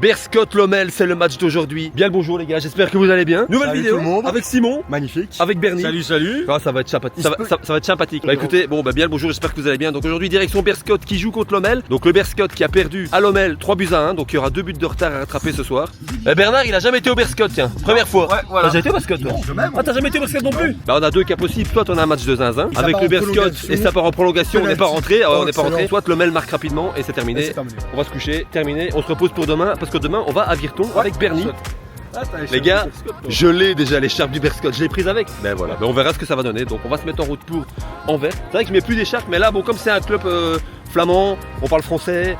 Berscott-Lommel, c'est le match d'aujourd'hui. Bien le bonjour les gars, j'espère que vous allez bien. Nouvelle Salut vidéo tout le monde. avec Simon, Magnifique. avec Bernie. Salut. Ah, ça va être sympathique. Ça va être sympathique. Bah écoutez, bon bien le bonjour, j'espère que vous allez bien. Donc aujourd'hui direction Berscott qui joue contre Lommel. Donc le Berscott qui a perdu à Lommel 3-1. Donc il y aura 2 buts de retard à rattraper ce soir. Bernard, il a jamais été au Berscott, tiens. Première fois. Ouais, voilà. T'as jamais été au Berscott toi? Ah, t'as jamais été au Berscott non plus? Bah on a deux cas possibles. Toi t'en as un match de zinzin Ça avec part le en Berscott prolongation. et ça part en prolongation. On n'est pas rentré. On n'est pas rentré. Excellent. Soit Lommel marque rapidement et c'est terminé. C'est terminé. On va se coucher, terminé. On se repose pour demain parce que demain on va à Virton avec Bernie. Les gars, je l'ai déjà l'écharpe du Berscott, je l'ai prise avec. Ben voilà, on verra ce que ça va donner. Donc on va se mettre en route pour Anvers. C'est vrai que je mets plus d'écharpe, mais là, bon, comme c'est un club flamand, on parle français.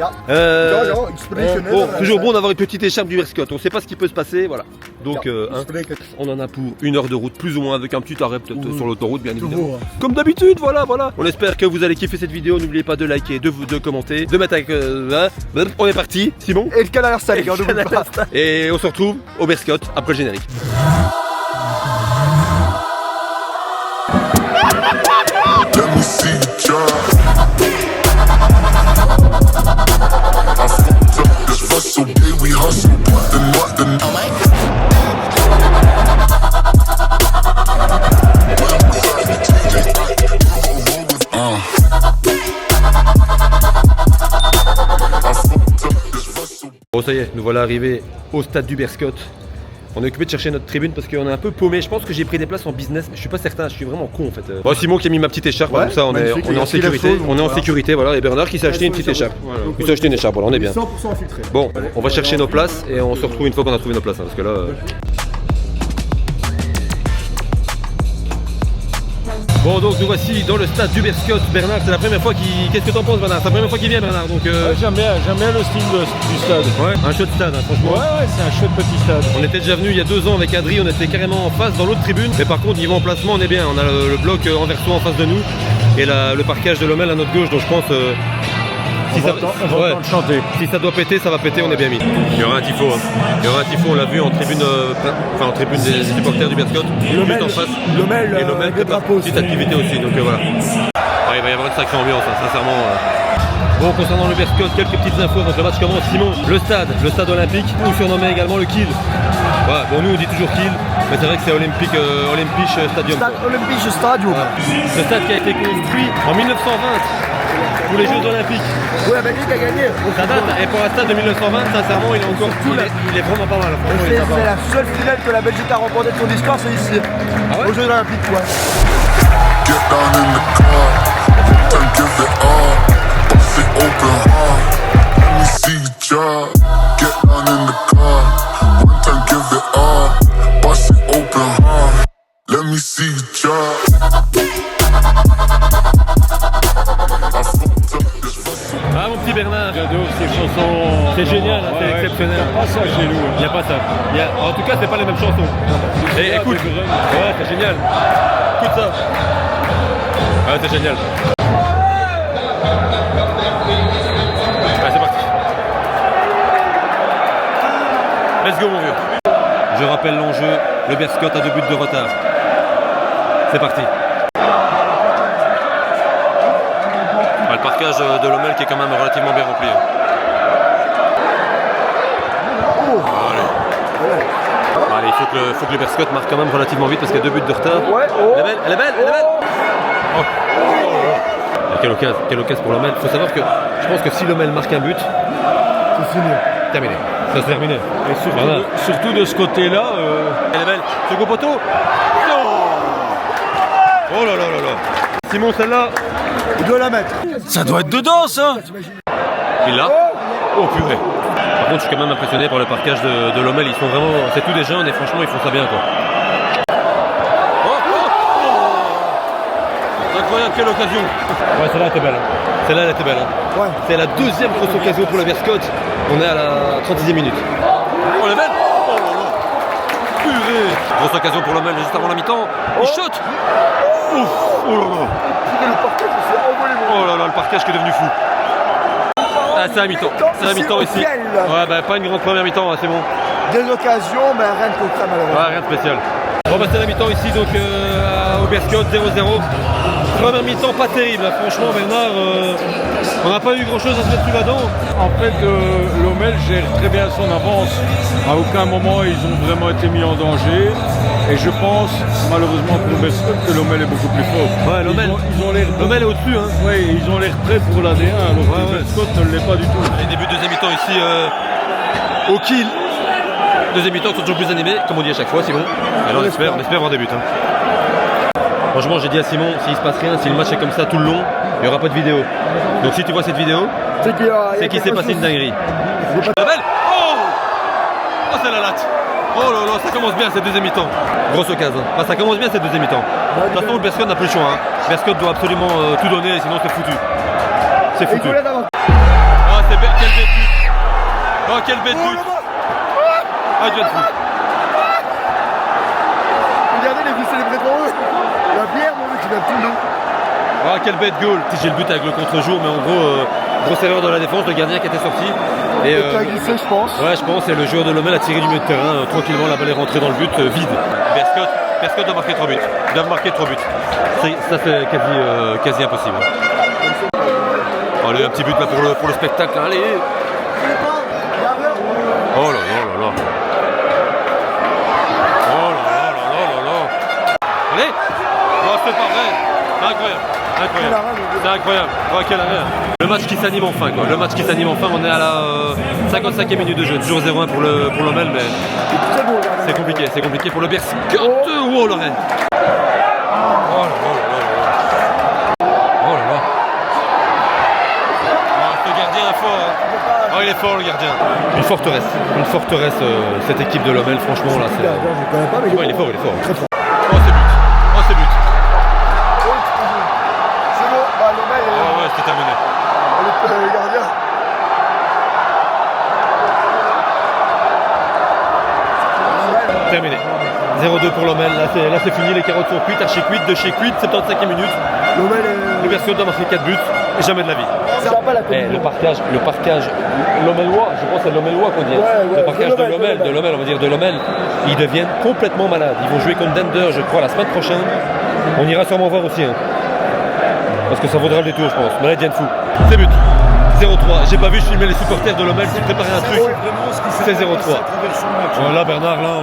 Toujours bon d'avoir une petite écharpe du Berscott. On sait pas ce qui peut se passer, voilà. Donc on en a pour 1 heure de route, plus ou moins, avec un petit arrêt peut-être sur l'autoroute, bien évidemment. Comme d'habitude, voilà. On espère que vous allez kiffer cette vidéo. N'oubliez pas de liker, de commenter, de mettre avec. On est parti, Simon. Et le canal installé, les gars, n'oublie pas. Et on se retrouve au Berscott après le générique. Let me see you try. I fucked up this Russell, yeah, we hustle. What the Bon ça y est, nous voilà arrivés au stade du Berscott. On est occupé de chercher notre tribune parce qu'on est un peu paumé. Je pense que j'ai pris des places en business, mais je suis pas certain, je suis vraiment con en fait. Bon, Simon qui a mis ma petite écharpe, Ouais, comme ça on est en sécurité. On est en sécurité, voilà. Et Bernard qui s'est acheté une petite écharpe. Il s'est acheté une écharpe, voilà, on est bien. 100% infiltré. Bon, on va chercher nos places et on se retrouve une fois qu'on a trouvé nos places, hein, parce que là. Bon, donc nous voici dans le stade du Berscott. Bernard, c'est la première fois qu'il. Qu'est-ce que t'en penses, Bernard? C'est la première fois qu'il vient, Bernard. Donc. J'aime bien le style du stade. Ouais, un chouette stade, hein, franchement. Ouais, c'est un chouette petit stade. On était déjà venu il y a 2 ans avec Adri, on était carrément en face dans l'autre tribune. Mais par contre, niveau emplacement, on est bien. On a le bloc anversois en face de nous et le parquage de Lommel à notre gauche. Donc je pense. On va entendre chanter. Si ça doit péter, ça va péter, on est bien mis. Il y aura un tifo. Il y aura un tifo, on l'a vu en tribune, en tribune des supporters du Berscott. Juste en face. Lommel, et Lommel, des drapeaux. petite activité aussi. Donc voilà. Ouais, il va y avoir une sacrée ambiance, hein, sincèrement. Bon, concernant le Berscott, quelques petites infos avant que le match commence. Simon, le stade olympique, ou surnommé également le Kiel. Voilà, bon, nous on dit toujours Kiel, mais c'est vrai que c'est Olympique Stadium. Stade Olympique Stadium. Voilà. Le stade qui a été construit en 1920 pour les Jeux Olympiques. Ouais, la Belgique a gagné. Ça date, et pour un stade de 1920, sincèrement, il est vraiment pas mal. Franchement, il est sympa. C'est la seule finale que la Belgique a remportée de son histoire, c'est ici. Ah ouais? Aux Jeux Olympiques, ouais. get down in the car? Don't give it all. Bust it open hard. Let me see you try. Get down in the car. One time, give it all. Bust it open hard. Let me see you try. Ah mon petit Bernard, J'adore ces chansons. c'est génial, hein, c'est Ouais, exceptionnel. Il n'y a pas ça chez nous. Il n'y a pas ça. En tout cas, c'est pas les mêmes chansons. Et écoute, ouais, c'est génial. Écoute ça. Ouais, c'est génial. Ouais, c'est parti. Let's go mon vieux. Je rappelle l'enjeu, le Berscott a 2 buts de retard. C'est parti. Le parquage de Lommel qui est quand même relativement bien rempli. Allez, il faut que le Berscott marque quand même relativement vite parce qu'il y a 2 buts de retard. Ouais, oh. Elle est belle. Oh. Ah, quelle occasion pour Lommel. Il faut savoir que je pense que si Lommel marque un but, C'est fini. terminé. Ça c'est terminé. Et surtout de ce côté-là. Elle est belle. Second poteau. Non. Oh là. Simon, celle-là, Il doit la mettre. Ça doit être dedans, ça. il l'a. Oh purée. Par contre, je suis quand même impressionné par le parquage de Lommel. Ils sont vraiment. C'est tous des jeunes et franchement, ils font ça bien quoi. Incroyable, quelle occasion. Ouais, celle-là était belle. Celle-là, elle était belle. Hein. Ouais. C'est la 2e grosse occasion pour le Berscott. On est à la 36e minute. Oh, la belle. Oh là là. Purée. Grosse occasion pour Lommel juste avant la mi-temps. Il shot. Ouf. Oh là là. Oh là là, le parquage qui est devenu fou. Ah, c'est la mi-temps. C'est la mi-temps ici. Ouais, bah pas une grande première mi-temps, hein, c'est bon. Des occasions, mais rien de concret malheureusement. Ouais, rien de spécial. Bon bah c'est la mi-temps ici, donc au Berscott, 0-0. Première mi-temps pas terrible, hein. Franchement Bernard, on n'a pas eu grand chose à se mettre sous la dent. En fait, Lommel gère très bien son avance. À aucun moment, ils ont vraiment été mis en danger. Et je pense, malheureusement pour Berscott, que Lommel est beaucoup plus fort. Ouais, Lommel, ils ont l'air Lommel est au-dessus. Hein. ouais, ils ont l'air prêts pour la D1, alors que Ouais. Berscott ne l'est pas du tout. Les débuts de deuxième mi-temps ici au kill. Deuxième mi-temps sont toujours plus animés, comme on dit à chaque fois, Simon. Alors on espère voir des buts. Hein. Franchement, j'ai dit à Simon, s'il se passe rien, si le match est comme ça tout le long, il n'y aura pas de vidéo. Donc si tu vois cette vidéo, c'est qu'il s'est passé une dinguerie. Lommel. Oh, c'est la latte. Oh là là, ça commence bien cette deuxième mi-temps. Grosse occasion. Enfin, ça commence bien cette deuxième mi-temps. De toute façon, le Berscott n'a plus le choix. Hein. Berscott doit absolument tout donner, sinon c'est foutu. C'est foutu. Ah, c'est bête, quel bête but. Oh, quel bête but. Ah, Dieu de fou. Regardez les vies célébrées devant eux. La bière, mon mec, il vient tout l'eau. Ah, quel bête goal. J'ai le but avec le contre-jour, mais en gros, grosse erreur de la défense, le gardien qui était sorti. Et Tu as glissé, je pense. ouais, je pense, et le joueur de Lommel a tiré du milieu de terrain, tranquillement, la balle est rentrée dans le but, vide. Berscott doit marquer 3 buts. Ils doivent marquer 3 buts. Ça, c'est quasi impossible. Allez, un petit but là pour le spectacle. Allez. Oh là là là là. Oh là là là là là là. Allez. Oh, c'est pas vrai. C'est incroyable. Incroyable. C'est incroyable. Oh, quel arrêt. Le match qui s'anime enfin, quoi. Le match qui s'anime enfin. On est à la 55e minute de jeu. Toujours 0-1 pour Lommel, mais c'est compliqué. C'est compliqué pour le Berscott. Oh, Lorraine. Oh là là là là. Oh là là. Oh, ce gardien est fort. Hein. Oh, il est fort, le gardien. Une forteresse, cette équipe de Lommel, franchement, là, c'est... Je connais pas, mais Ouais, il est fort. Très fort. Oh, c'est but. C'est bon, bah, Lommel, Oh, ouais, c'est terminé. le gardien. Terminé. 0-2 pour Lommel. Là, c'est fini. Les carottes sont cuites, archi cuites, de chez cuites, 75e minute. Lommel Le Berscott doit marquer 4 buts. Et jamais de la vie. ça va pas la Eh, le parquage Lommelois, je pense que c'est Lommelois qu'on dit. Ouais, le parquage de Lommel, de Lommel, on va dire de Lommel, ils deviennent complètement malades. Ils vont jouer contre Dender, je crois, la semaine prochaine. On ira sûrement voir aussi. Hein. Parce que ça vaudra le détour, je pense. Mais là, ils deviennent fous. C'est but. 0-3. J'ai pas vu filmer les supporters de Lommel qui préparaient un truc. C'est 0-3. Là, Bernard, là.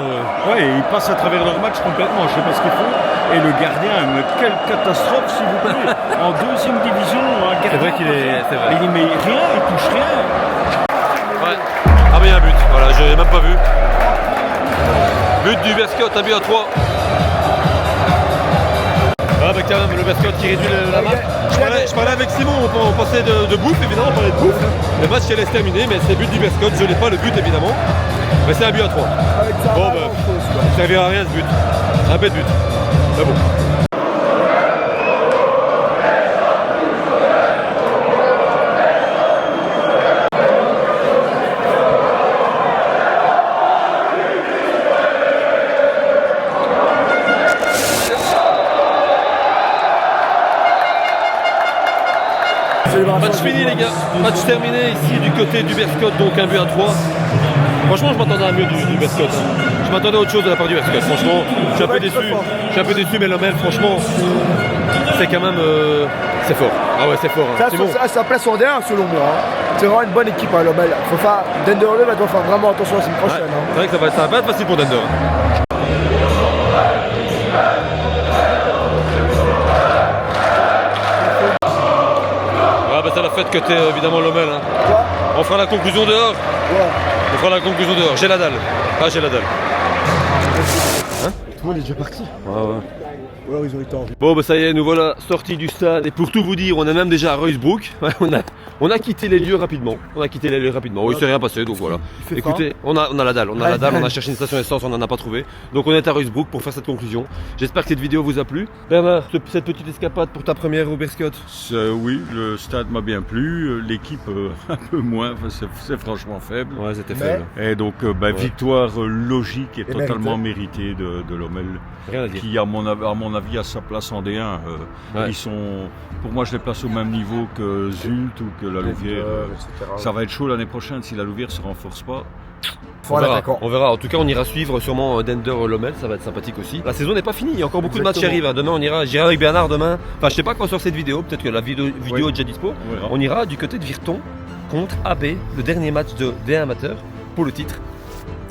Ouais, ils passent à travers leur match complètement, je sais pas ce qu'ils font. Et le gardien, mais quelle catastrophe s'il vous plaît. En deuxième division, un gardien. C'est vrai qu'il est. C'est vrai. Il met rien, il touche rien. Ouais. Ah, mais il y a un but. Voilà, je l'ai même pas vu. But du Berscott, un but à 3. Ah, bah, quand même, le Berscott qui réduit la marque. Je parlais avec Simon, on pensait de bouffe, évidemment, on parlait de bouffe. Le match qui allait se terminer, mais c'est but du Berscott. Je n'ai pas le but, évidemment. Mais c'est un but à 3. Avec ça, Bon, bah, ça servira à rien ce but. Un bête but. Mais bon. Match fini les gars, match terminé ici du côté du Berscott, donc un but à 3. Franchement je m'attendais à mieux du Berscott. Je m'attendais à autre chose de la part du Berscott. Franchement, je suis un peu déçu, mais Lommel franchement c'est quand même c'est fort. Ah ouais c'est fort. Hein. C'est bon. Ça place en D1 selon moi. Hein. C'est vraiment une bonne équipe à Lommel. Denderlev va devoir faire vraiment attention la semaine Ouais, prochaine. Hein. c'est vrai que ça va pas être facile pour Dender. Ah bah c'est la fête que t'es évidemment Lommel. Hein. Quoi On fera la conclusion dehors. Ouais. On fera la conclusion dehors. J'ai la dalle. Ah j'ai la dalle. Tout le monde est déjà parti. Ouais ouais. Ou alors ils ont été en vie. Bon bah ça y est, nous voilà sortis du stade et pour tout vous dire, on est même déjà à Ruysbrook. Ouais, on a quitté les lieux rapidement. Oui, il s'est rien passé donc voilà. fait Écoutez, on a la dalle, on a cherché une station essence, on n'en a pas trouvé. Donc on est à Ruysbrook pour faire cette conclusion. J'espère que cette vidéo vous a plu. Bernard, cette petite escapade pour ta première au Berscott. Oui, le stade m'a bien plu, l'équipe un peu moins, c'est franchement faible. Ouais, c'était Mais- faible. Et donc victoire logique et Et totalement méritée de Lommel, Rien à dire. qui à mon avis a sa place en D1. Ouais. Ils sont, pour moi je les place au même niveau que Zult ou que la Louvière. Ça va être chaud l'année prochaine si la Louvière se renforce pas. faut un attaquant. On verra. En tout cas, on ira suivre sûrement Dender Lommel. Ça va être sympathique aussi. La saison n'est pas finie. Il y a encore beaucoup de matchs qui arrivent. Demain, j'irai avec Bernard demain. Enfin, je sais pas quand sort cette vidéo. Peut-être que la vidéo est déjà dispo. On ira du côté de Virton contre AB, le dernier match de D1 amateur pour le titre.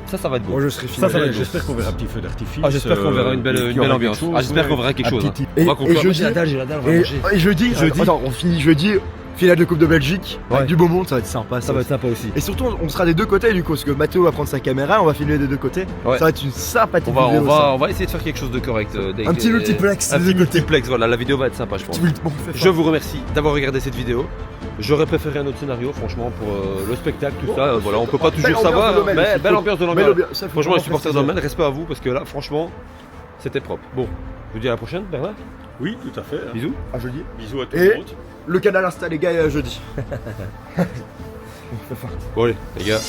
Ça va être beau. Moi, je serai Ça va être beau. J'espère qu'on verra un petit feu d'artifice. Ah, j'espère qu'on verra une belle ambiance. J'espère qu'on verra quelque chose. Hein. Et, On va conclure. jeudi, J'ai la dalle, on va manger. et jeudi, attends, on finit jeudi, finale de Coupe de Belgique, avec du beau monde, ça va être sympa. Ça va être sympa aussi. Et surtout, on sera des deux côtés du coup, parce que Mathéo va prendre sa caméra, on va filmer des deux côtés. Ouais. Ça va être une sympathique vidéo. On va essayer de faire quelque chose de correct. Un petit multiplex. Un petit multiplex, voilà, la vidéo va être sympa, je pense. Je vous remercie d'avoir regardé cette vidéo. J'aurais préféré un autre scénario, franchement, pour le spectacle, tout ça. Voilà, on peut pas toujours savoir. Belle ambiance de l'Ommel. Franchement, les supporters de l'Ommel, respect à vous, parce que là, franchement, c'était propre. Bon, je vous dis à la prochaine, Bernard. Oui, tout à fait. Bisous. À jeudi. Bisous à tout Et le monde. le canal Insta, les gars, est à jeudi. Bon, allez, les gars.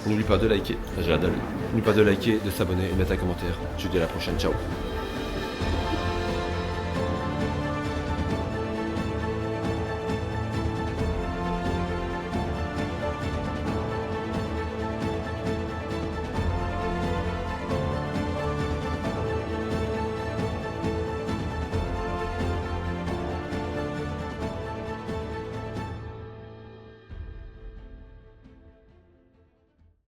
N'oublie pas de liker. J'ai la dalle. N'oublie pas de liker, de s'abonner et de mettre un commentaire. Je vous dis à la prochaine. Ciao.